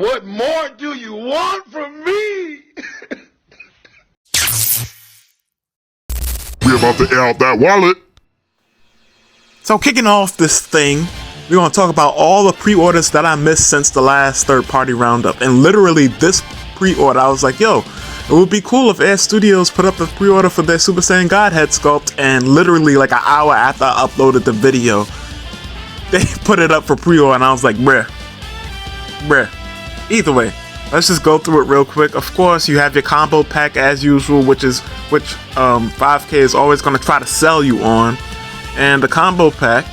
What more do you want from me? We're about to air out that wallet. So kicking off this thing, we're going to talk about all the pre-orders that I missed since the last third-party roundup. And literally this pre-order, I was like, yo, it would be cool if Air Studios put up a pre-order for their Super Saiyan God head sculpt, and literally like an hour after I uploaded the video, they put it up for pre-order, and I was like, bruh. Either way, let's just go through it real quick. Of course, you have your combo pack as usual, which 5K is always going to try to sell you on. And the combo pack,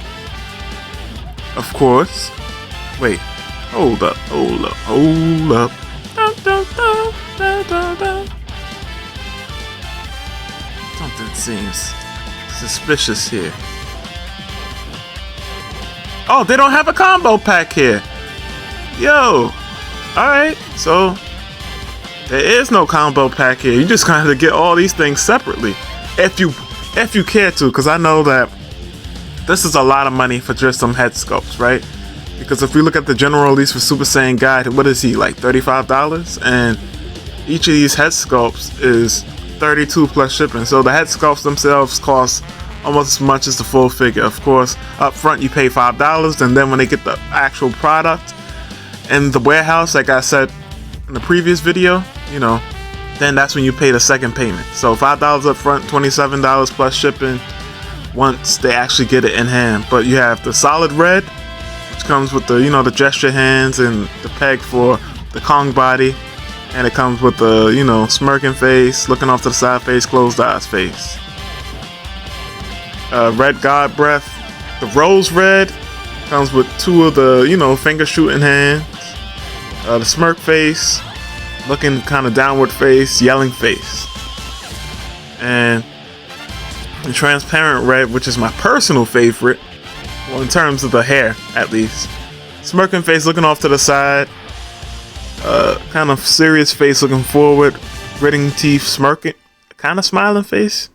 of course. Wait, hold up. Something seems suspicious here. Oh, they don't have a combo pack here. Yo, alright, so there is no combo pack here. You just kind of get all these things separately, if you care to, because I know that this is a lot of money for just some head sculpts, right? Because if we look at the general release for Super Saiyan God, what is he, like $35? And each of these head sculpts is $32 plus shipping. So the head sculpts themselves cost almost as much as the full figure. Of course, up front you pay $5, and then when they get the actual product in the warehouse, like I said in the previous video, you know, then that's when you pay the second payment. So $5 up front, $27 plus shipping once they actually get it in hand. But you have the solid red, which comes with the, you know, the gesture hands and the peg for the Kong body, and it comes with the, you know, smirking face, looking off to the side face, closed eyes face. Red God breath, the rose red comes with two of the, you know, finger shooting hands. The smirk face, looking kind of downward face, yelling face. And the transparent red, which is my personal favorite, well, in terms of the hair at least. Smirking face looking off to the side, kind of serious face looking forward, gritting teeth, smirking, kind of smiling face.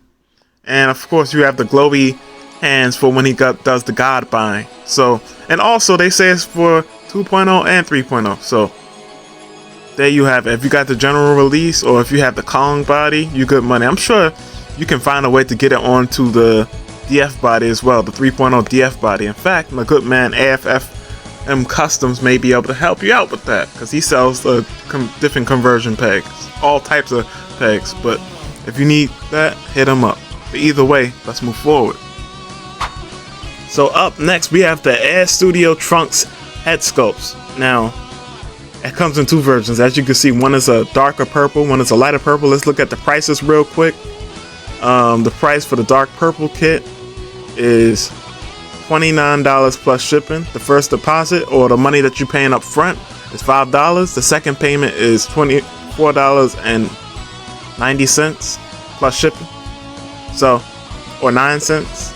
And of course you have the glowy hands for when he does the God bind. So, and also they say it's for 2.0 and 3.0. So there you have it. If you got the general release, or if you have the Kong body, you good money. I'm sure you can find a way to get it onto the DF body as well, the 3.0 DF body. In fact, my good man AFFM Customs may be able to help you out with that, because he sells different conversion pegs, all types of pegs. But if you need that, hit him up. But either way, let's move forward. So up next, we have the Air Studio Trunks head sculpts. Now, it comes in two versions. As you can see, one is a darker purple, one is a lighter purple. Let's look at the prices real quick. The price for the dark purple kit is $29 plus shipping. The first deposit, or the money that you're paying up front, is $5. The second payment is $24.90 plus shipping. So, or 9 cents.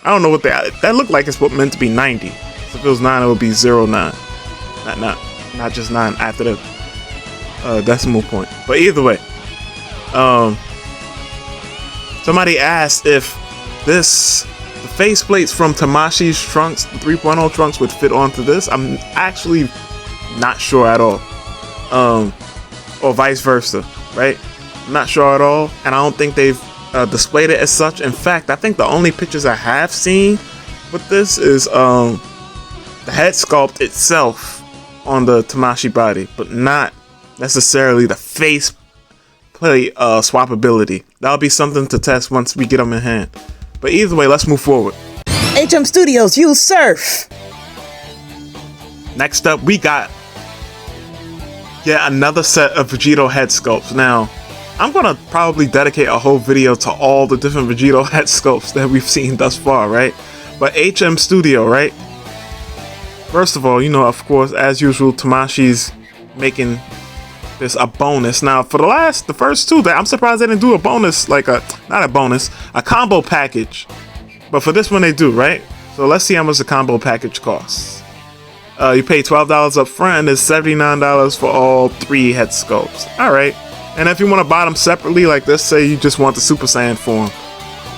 I don't know what that looked like. It's what meant to be 90. So if it was 9, it would be 09. Not just 9 after the decimal point. But either way, somebody asked if the faceplates from Tamashi's trunks, the 3.0 trunks, would fit onto this. I'm actually not sure at all. Or vice versa, right? I'm not sure at all, and I don't think they've displayed it as such. In fact, I think the only pictures I have seen with this is the head sculpt itself on the Tamashi body, but not necessarily the face plate swappability. That'll be something to test once we get them in hand. But either way, let's move forward. HM Studios, use surf. Next up, we got yet another set of Vegito head sculpts. Now, I'm gonna probably dedicate a whole video to all the different Vegito head sculpts that we've seen thus far, right? But HM Studio, right? First of all, you know, of course, as usual, Tamashi's making this a bonus. Now, for the first two, I'm surprised they didn't do a bonus, like a combo package. But for this one, they do, right? So let's see how much the combo package costs. You pay $12 up front, and it's $79 for all 3 head sculpts. All right. And if you want to buy them separately, like this, say you just want the Super Saiyan form,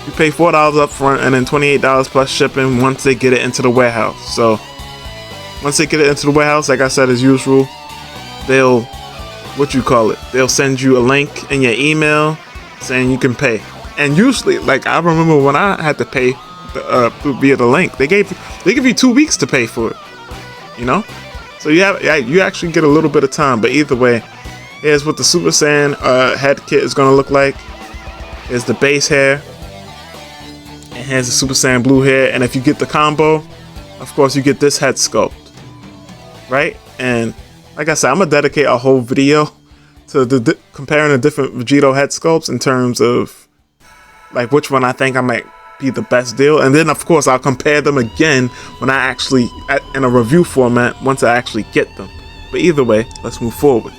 you pay $4 up front and then $28 plus shipping once they get it into the warehouse. So once they get it into the warehouse, like I said, as usual, they'll, they'll send you a link in your email saying you can pay. And usually, like, I remember when I had to pay via the link, they give you 2 weeks to pay for it, you know? So you actually get a little bit of time. But either way, here's what the Super Saiyan head kit is going to look like. Here's the base hair. And here's the Super Saiyan blue hair. And if you get the combo, of course, you get this head sculpt. Right? And like I said, I'm going to dedicate a whole video to comparing the different Vegito head sculpts in terms of like which one I think I might be the best deal. And then, of course, I'll compare them again when I actually, in a review format, once I actually get them. But either way, let's move forward.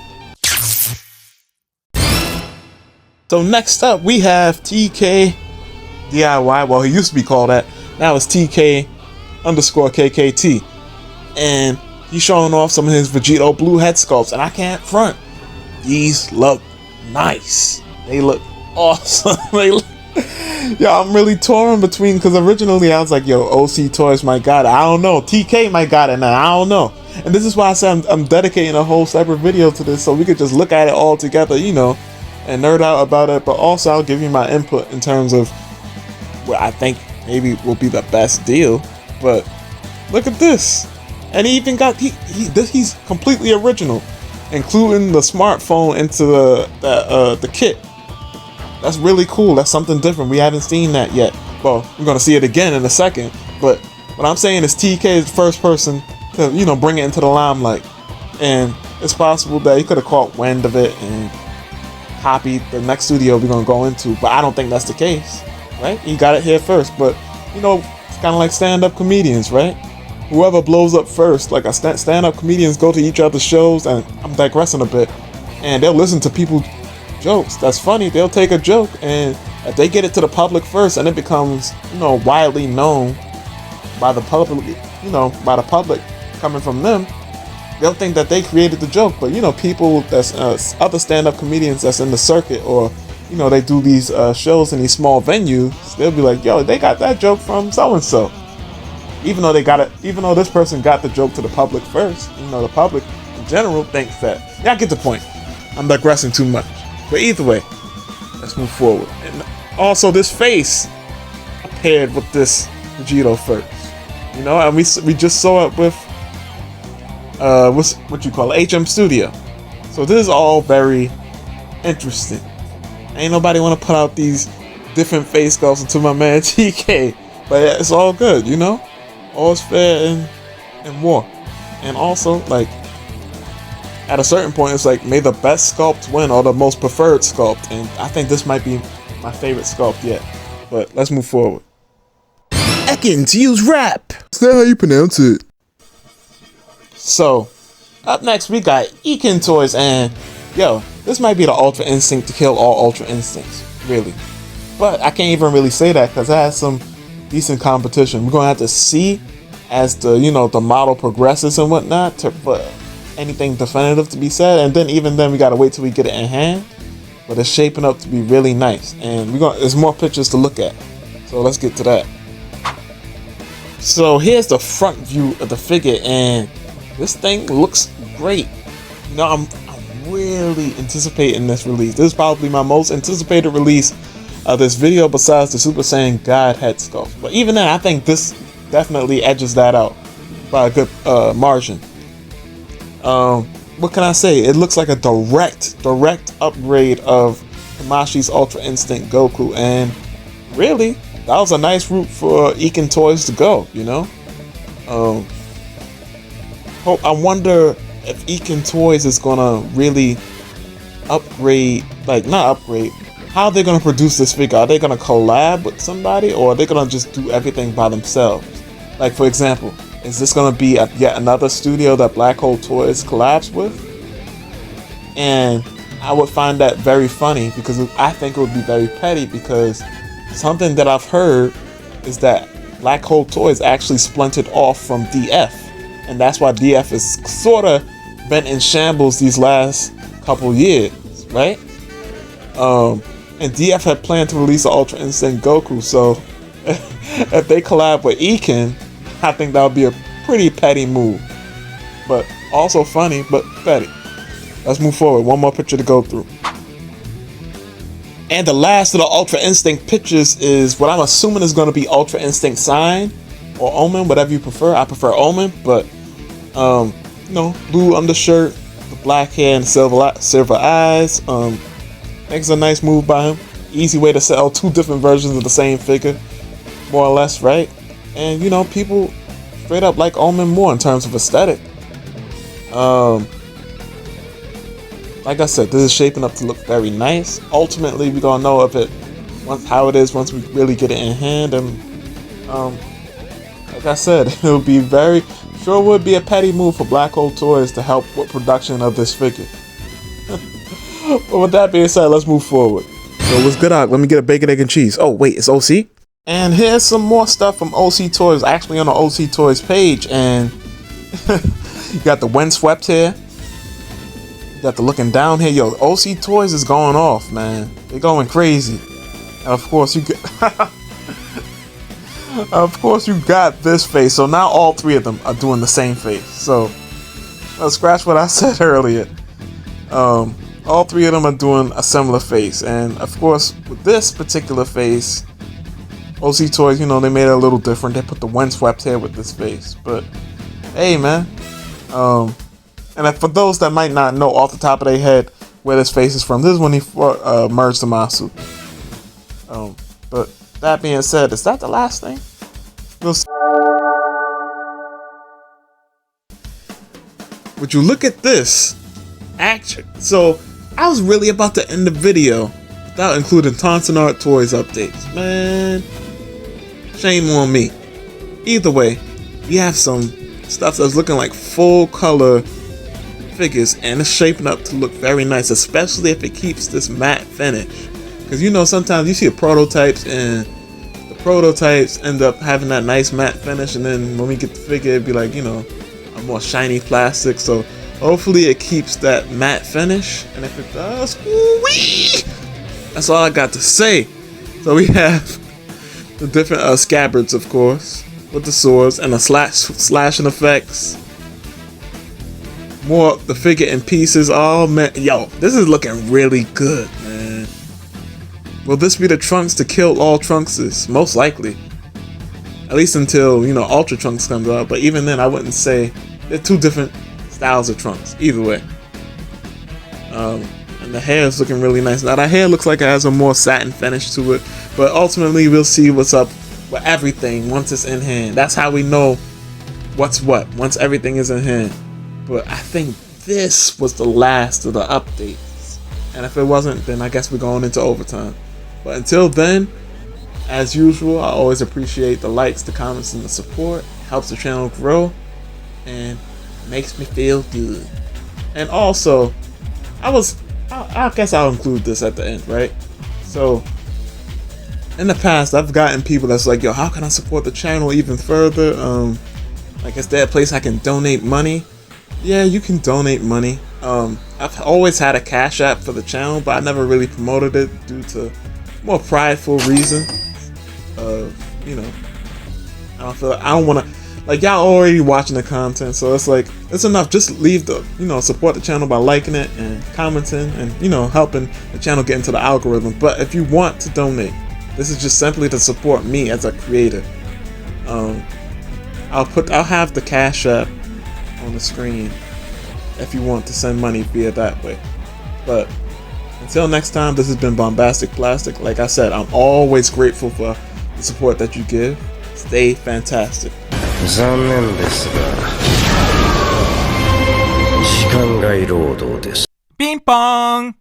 So next up, we have TkDiy. Well, he used to be called that. Now it's TK_KKT. And he's showing off some of his Vegito blue head sculpts. And I can't front. These look nice. They look awesome. Yo, I'm really torn between, because originally I was like, yo, OC Toys might got it. I don't know. TK might got it now. I don't know. And this is why I said I'm dedicating a whole separate video to this, so we could just look at it all together, you know, and nerd out about it. But also I'll give you my input in terms of what I think maybe will be the best deal. But look at this. And he even got, he's completely original, including the smartphone into the kit. That's really cool. That's something different. We haven't seen that yet. Well, we're going to see it again in a second. But what I'm saying is TK is the first person to, you know, bring it into the limelight. And it's possible that he could have caught wind of it and copied the next studio we're going to go into. But I don't think that's the case, right? He got it here first. But, you know, it's kind of like stand-up comedians, right? Whoever blows up first, like stand-up comedians go to each other's shows, and I'm digressing a bit, and they'll listen to people's jokes that's funny. They'll take a joke, and if they get it to the public first and it becomes, you know, widely known by the public, you know, by the public coming from them, they'll think that they created the joke. But, you know, people that's other stand-up comedians that's in the circuit, or, you know, they do these shows in these small venues, they'll be like, yo, they got that joke from so-and-so. Even though they got it, even though this person got the joke to the public first, you know, the public in general thinks that. Yeah, I get the point. I'm digressing too much. But either way, let's move forward. And also, this face paired with this Vegito first. You know, and we just saw it with what you call it, HM Studio. So this is all very interesting. Ain't nobody want to put out these different face sculpts until my man TK, but it's all good, you know. All's fair in war. And also, like, at a certain point, it's like, may the best sculpt win, or the most preferred sculpt. And I think this might be my favorite sculpt yet. But let's move forward. Ekintoys rap. Is that how you pronounce it? So, up next, we got Ekintoys. And, yo, this might be the Ultra Instinct to kill all Ultra Instincts. Really. But I can't even really say that, because it has some decent competition. We're gonna have to see as the, you know, the model progresses and whatnot for anything definitive to be said. And then even then, we gotta wait till we get it in hand. But it's shaping up to be really nice, and there's more pictures to look at. So let's get to that. So here's the front view of the figure, and this thing looks great. You know, I'm really anticipating this release. This is probably my most anticipated release of this video, besides the Super Saiyan God head sculpt. But even then, I think this definitely edges that out by a good margin. What can I say? It looks like a direct upgrade of Tamashi's Ultra Instinct Goku, and really, that was a nice route for Ekintoys to go, you know? I wonder if Ekintoys is gonna really upgrade, like, not upgrade, how are they going to produce this figure? Are they going to collab with somebody, or are they going to just do everything by themselves? Like, for example, is this going to be yet another studio that Black Hole Toys collabs with? And I would find that very funny, because I think it would be very petty, because something that I've heard is that Black Hole Toys actually splintered off from DF. And that's why DF has sort of been in shambles these last couple years, right? And DF had planned to release an Ultra Instinct Goku, so if they collab with Ekin, I think that would be a pretty petty move. But also funny, but petty. let's move forward. One more picture to go through. And the last of the Ultra Instinct pictures is what I'm assuming is going to be Ultra Instinct Sign or Omen, whatever you prefer. I prefer Omen, but you know, blue undershirt, the black hair and silver eyes. I think it's a nice move by him. Easy way to sell two different versions of the same figure, more or less, right? And you know, people straight up like Omen more in terms of aesthetic. Like I said, this is shaping up to look very nice. Ultimately, we're gonna know of it how it is once we really get it in hand. And like I said, it'll be would be a petty move for Black Hole Toys to help with production of this figure. But with that being said, let's move forward. So what's good, Let me get a bacon, egg, and cheese. Oh wait, it's OC? And here's some more stuff from OC Toys, actually on the OC Toys page. And you got the windswept here. You got the looking down here. Yo, OC Toys is going off, man. They're going crazy. And of course, of course, you got this face. So now all three of them are doing the same face. So let's scratch what I said earlier. All three of them are doing a similar face. And of course, with this particular face, OC Toys, you know, they made it a little different. They put the windswept hair with this face. But hey, man. And for those that might not know off the top of their head where this face is from, this is when he merged the Masu. But that being said, is that the last thing? We'll see. Would you look at this action? So I was really about to end the video without including Tonsenarttoys updates. Man, shame on me. Either way, we have some stuff that's looking like full color figures, and it's shaping up to look very nice, especially if it keeps this matte finish. Because you know, sometimes you see prototypes and the prototypes end up having that nice matte finish, and then when we get the figure, it'd be like, you know, a more shiny plastic. So hopefully it keeps that matte finish, and if it does, woo-wee! That's all I got to say. So we have the different scabbards, of course, with the swords and the slashing effects. More the figure in pieces. Oh man, yo, this is looking really good, man. Will this be the Trunks to kill all Trunkses? Most likely. At least until, you know, Ultra Trunks comes out. But even then, I wouldn't say they're two different styles of Trunks. Either way. And the hair is looking really nice. Now, the hair looks like it has a more satin finish to it. But ultimately, we'll see what's up with everything once it's in hand. That's how we know what's what, once everything is in hand. But I think this was the last of the updates. And if it wasn't, then I guess we're going into overtime. But until then, as usual, I always appreciate the likes, the comments, and the support. It helps the channel grow and makes me feel good. And also, I guess I'll include this at the end, right? So, in the past, I've gotten people that's like, yo, how can I support the channel even further? Like, is there a place I can donate money? Yeah, you can donate money. I've always had a Cash App for the channel, but I never really promoted it due to more prideful reasons. You know, I don't want to, like, y'all already watching the content, so it's like, it's enough. Just leave support the channel by liking it and commenting and, you know, helping the channel get into the algorithm. But if you want to donate, this is just simply to support me as a creator. I'll have the Cash App on the screen if you want to send money via that way. But until next time, this has been BombasticPlastic. Like I said, I'm always grateful for the support that you give. Stay fantastic. Ping pong!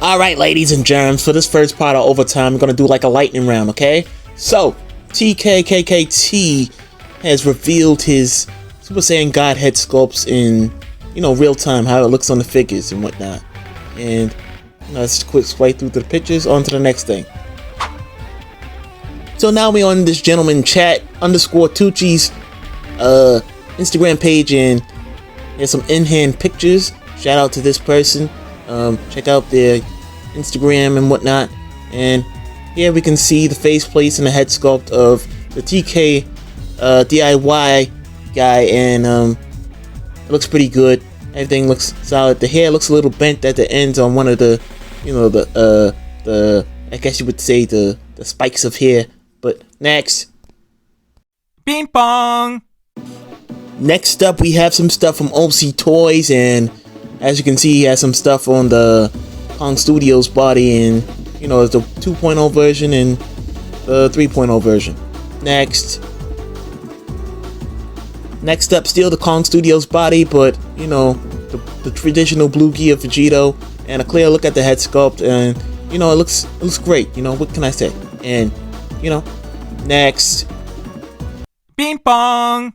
Alright, ladies and germs, for this first part of overtime, we're gonna do like a lightning round, okay? So, TkDiy has revealed his Super Saiyan God head sculpts in, you know, real time, how it looks on the figures and whatnot. And, you know, let's quick swipe through the pictures, on to the next thing. So now we're on this gentleman chat _Tucci's Instagram page, and there's some in-hand pictures. Shout out to this person. Check out their Instagram and whatnot. And here we can see the faceplates and the head sculpt of the TkDiy guy, and it looks pretty good. Everything looks solid. The hair looks a little bent at the ends on one of the, you know, the I guess you would say the spikes of hair. But next. Ping pong! Next up, we have some stuff from Ekintoys, and as you can see, he has some stuff on the Kong Studios body, and you know, it's the 2.0 version and the 3.0 version. Next up, still the Kong Studios body, but you know, the traditional blue gi of Vegito, and a clear look at the head sculpt, and you know, it looks great. You know, what can I say? And you know, next. Ping pong!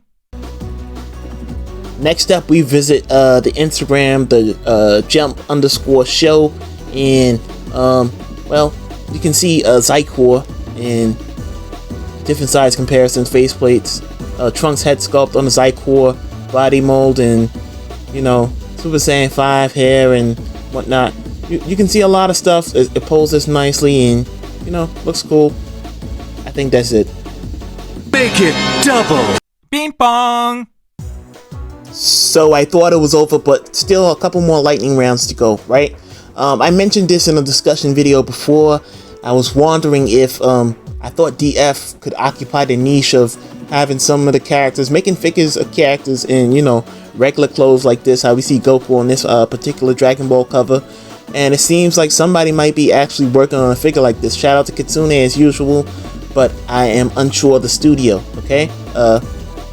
Next up, we visit the Instagram, the jump_show, and well, you can see Zycor in different size comparisons, faceplates, Trunks head sculpt on the Zycor body mold, and you know, Super Saiyan 5 hair and whatnot. You can see a lot of stuff. It poses nicely, and you know, looks cool. I think that's it. Make it double! Ping pong! So I thought it was over, but still a couple more lightning rounds to go, right? I mentioned this in a discussion video before. I was wondering if I thought DF could occupy the niche of having some of the characters, making figures of characters in, you know, regular clothes like this, how we see Goku on this particular Dragon Ball cover. And it seems like somebody might be actually working on a figure like this. Shout out to Kitsune as usual, but I am unsure of the studio, okay? I'm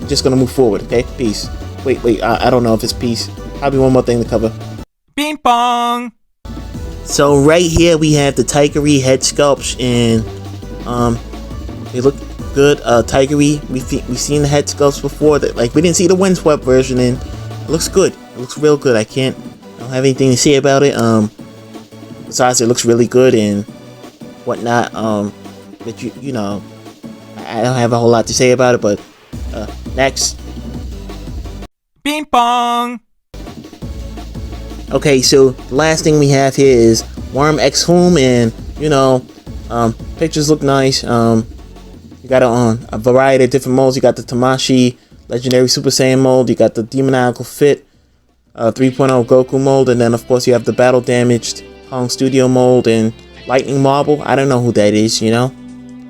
just gonna move forward, okay? Peace. Wait, I don't know if it's peace. Probably one more thing to cover. Ping pong! So right here we have the Tigery head sculpts, and they look good. Tigery, we've seen the head sculpts before. That, like, we didn't see the windswept version, and it looks good. It looks real good. I don't have anything to say about it. Besides, it looks really good and whatnot. But you know, I don't have a whole lot to say about it. But next. Ping pong! Okay, so the last thing we have here is Worm X Hoom, and you know, pictures look nice. You got it on a variety of different molds. You got the Tamashi Legendary Super Saiyan mold. You got the Demoniacal Fit 3.0 Goku mold, and then of course you have the Battle Damaged Kong Studio mold and Lightning Marble. I don't know who that is. You know,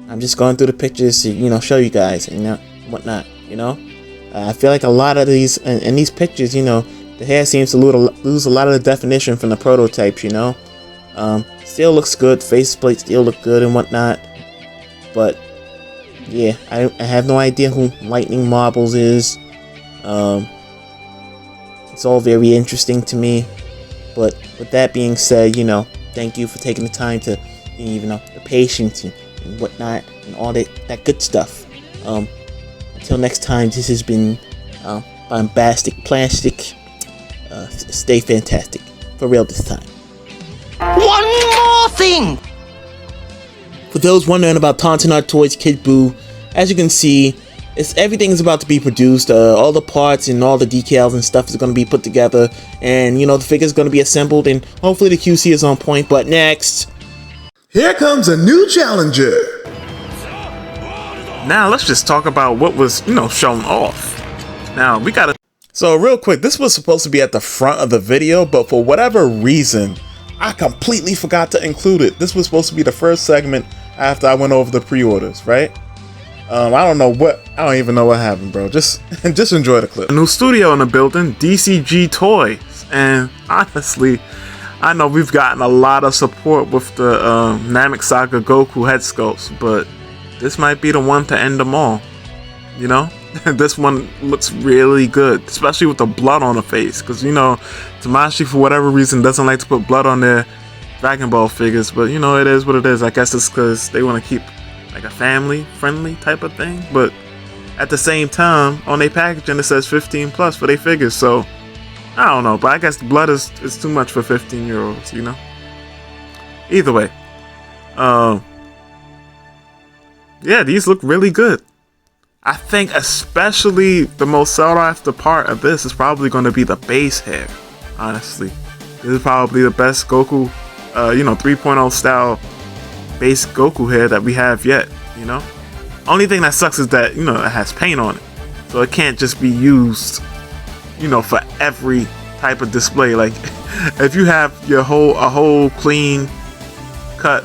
I'm just going through the pictures to, you know, show you guys and whatnot. You know. I feel like a lot of these, in these pictures, you know, the hair seems to lose a lot of the definition from the prototypes, you know. Still looks good, faceplate still look good and whatnot. But, yeah, I have no idea who Lightning Marbles is. It's all very interesting to me. But with that being said, you know, thank you for taking the time to, you know, the patience and whatnot and all that good stuff. Until next time, this has been BombasticPlastic. Stay fantastic. For real this time. One more thing! For those wondering about Tonsenarttoys Kid Buu, as you can see, everything is about to be produced. All the parts and all the decals and stuff is going to be put together. And, you know, the figure is going to be assembled. And hopefully the QC is on point. But next... Here comes a new challenger. Now let's just talk about what was, you know, shown off. Now we gotta. So real quick, this was supposed to be at the front of the video, but for whatever reason, I completely forgot to include it. This was supposed to be the first segment after I went over the pre-orders, right? I don't even know what happened, bro. Just enjoy the clip. A new studio in the building, DCG Toys, and honestly, I know we've gotten a lot of support with the Namek Saga Goku head sculpts, but this might be the one to end them all, you know? This one looks really good, especially with the blood on the face, because, you know, Tamashi, for whatever reason, doesn't like to put blood on their Dragon Ball figures, but, you know, it is what it is. I guess it's because they want to keep, like, a family-friendly type of thing, but at the same time, on their packaging, it says 15+ for their figures, so, I don't know, but I guess the blood is too much for 15-year-olds, you know? Either way, yeah, these look really good. I think especially the most sought after part of this is probably going to be the base hair, honestly. This is probably the best Goku, you know, 3.0 style base Goku hair that we have yet, you know? Only thing that sucks is that, you know, it has paint on it. So it can't just be used, you know, for every type of display. Like if you have a whole clean cut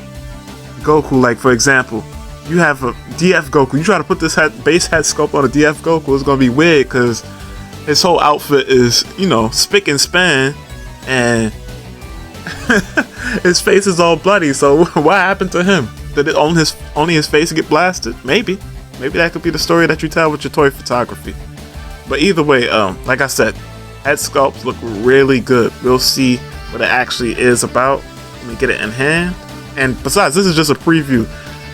Goku, like for example, you have a DF Goku, you try to put this base head sculpt on a DF Goku, it's gonna be weird because his whole outfit is, you know, spick and span, and his face is all bloody. So what happened to him? Did it only his face get blasted? Maybe that could be the story that you tell with your toy photography. But either way, like I said, head sculpts look really good. We'll see what it actually is about when we get it in hand. And besides, this is just a preview.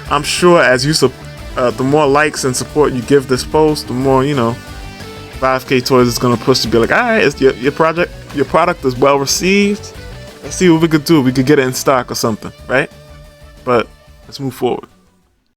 I'm sure as you the more likes and support you give this post, the more, you know, 5K Toys is gonna push to be like, all right, it's your product is well received. Let's see what we could do. We could get it in stock or something, right? But let's move forward.